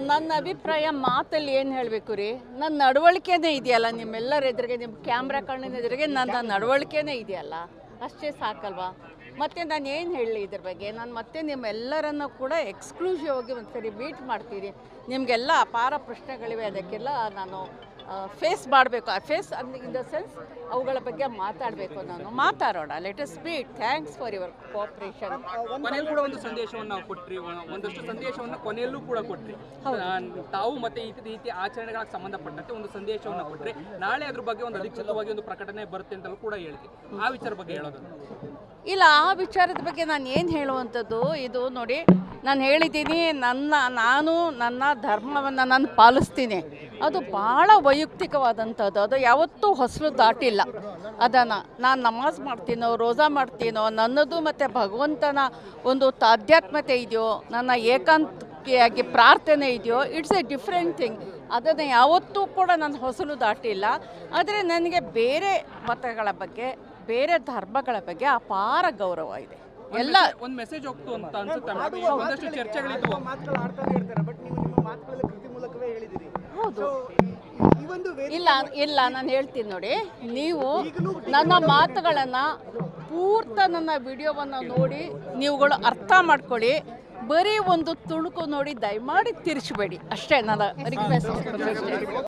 ನನ್ನ ಅಭಿಪ್ರಾಯ ಮಾತಲ್ಲಿ ಏನು ಹೇಳಬೇಕು ರೀ, ನನ್ನ ನಡವಳಿಕೆನೇ ಇದೆಯಲ್ಲ ನಿಮ್ಮೆಲ್ಲರ ಎದುರಿಗೆ, ನಿಮ್ಮ ಕ್ಯಾಮ್ರಾ ಕಣ್ಣಿನ ಎದುರಿಗೆ ನನ್ನ ನಡವಳಿಕೆನೇ ಇದೆಯಲ್ಲ, ಅಷ್ಟೇ ಸಾಕಲ್ವಾ? ಮತ್ತು ನಾನು ಏನು ಹೇಳಲಿ ಇದ್ರ ಬಗ್ಗೆ? ನಾನು ಮತ್ತೆ ನಿಮ್ಮೆಲ್ಲರನ್ನು ಕೂಡ ಎಕ್ಸ್ಕ್ಲೂಸಿವ್ ಆಗಿ ಒಂದು ಸರಿ ಮೀಟ್ ಮಾಡ್ತೀನಿ. ನಿಮಗೆಲ್ಲ ಅಪಾರ ಪ್ರಶ್ನೆಗಳಿವೆ, ಅದಕ್ಕೆಲ್ಲ ನಾನು ಫೇಸ್ ಮಾಡಬೇಕು. ಫೇಸ್ ಇನ್ ದ ಸೆನ್ಸ್ ಅವುಗಳ ಬಗ್ಗೆ ಮಾತಾಡಬೇಕು. ನಾನು ಮಾತಾಡೋಣ, let us speak. Thanks for your cooperation. ಕೊನೆಯಲ್ಲೂ ಕೂಡ ಒಂದು ಸಂದೇಶವನ್ನು ಕೊಟ್ರಿ, ಒಂದಷ್ಟು ಸಂದೇಶವನ್ನು ಕೊನೆಯಲ್ಲೂ ಕೂಡ ಕೊಟ್ರಿ. ತಾವು ಮತ್ತೆ ಈ ರೀತಿ ಆಚರಣೆಗಳಿಗೆ ಸಂಬಂಧಪಟ್ಟಂತೆ ಒಂದು ಸಂದೇಶವನ್ನು ಕೊಟ್ರಿ. ನಾಳೆ ಅದ್ರ ಬಗ್ಗೆ ಒಂದು ಅಧಿಕೃತವಾಗಿ ಒಂದು ಪ್ರಕಟಣೆ ಬರುತ್ತೆ ಅಂತಲೂ ಕೂಡ ಹೇಳಿದೆ. ಆ ವಿಚಾರ ಬಗ್ಗೆ ಹೇಳೋದು ಇಲ್ಲ, ಆ ವಿಚಾರದ ಬಗ್ಗೆ ನಾನು ಏನು ಹೇಳುವಂಥದ್ದು, ಇದು ನೋಡಿ, ನಾನು ಹೇಳಿದ್ದೀನಿ, ನನ್ನ ಧರ್ಮವನ್ನು ನಾನು ಪಾಲಿಸ್ತೀನಿ. ಅದು ಭಾಳ ವೈಯಕ್ತಿಕವಾದಂಥದ್ದು, ಅದು ಯಾವತ್ತೂ ಹೊಸಲು ದಾಟಿಲ್ಲ. ಅದನ್ನು ನಾನು ನಮಾಜ್ ಮಾಡ್ತೀನೋ, ರೋಜಾ ಮಾಡ್ತೀನೋ, ನನ್ನದು ಮತ್ತು ಭಗವಂತನ ಒಂದು ಆಧ್ಯಾತ್ಮತೆ ಇದೆಯೋ, ನನ್ನ ಏಕಾಂತಿಯಾಗಿ ಪ್ರಾರ್ಥನೆ ಇದೆಯೋ, ಇಟ್ಸ್ ಎ ಡಿಫ್ರೆಂಟ್ ಥಿಂಗ್. ಅದನ್ನು ಯಾವತ್ತೂ ಕೂಡ ನಾನು ಹೊಸಲು ದಾಟಿಲ್ಲ. ಆದರೆ ನನಗೆ ಬೇರೆ ಮತಗಳ ಬಗ್ಗೆ, ಬೇರೆ ಧರ್ಮಗಳ ಬಗ್ಗೆ ಅಪಾರ ಗೌರವ ಇದೆ. ಎಲ್ಲ ಒಂದು ಮೆಸೇಜ್ ಹೋಗ್ತು ಅಂತ ಅನ್ಸುತ್ತೆ. ಒಂದಷ್ಟು ಚರ್ಚೆಗಳಿದ್ವು. ಹೌದು, ಇಲ್ಲ ನಾನು ಹೇಳ್ತೀನಿ ನೋಡಿ, ನೀವು ನನ್ನ ಮಾತುಗಳನ್ನು ನನ್ನ ವಿಡಿಯೋವನ್ನು ನೋಡಿ ನೀವುಗಳು ಅರ್ಥ ಮಾಡ್ಕೊಳ್ಳಿ. ಬರೀ ಒಂದು ತುಣುಕು ನೋಡಿ ದಯಮಾಡಿ ತಿರ್ಚಬೇಡಿ, ಅಷ್ಟೇ ನನ್ನ ರಿಕ್ವೆಸ್ಟ್.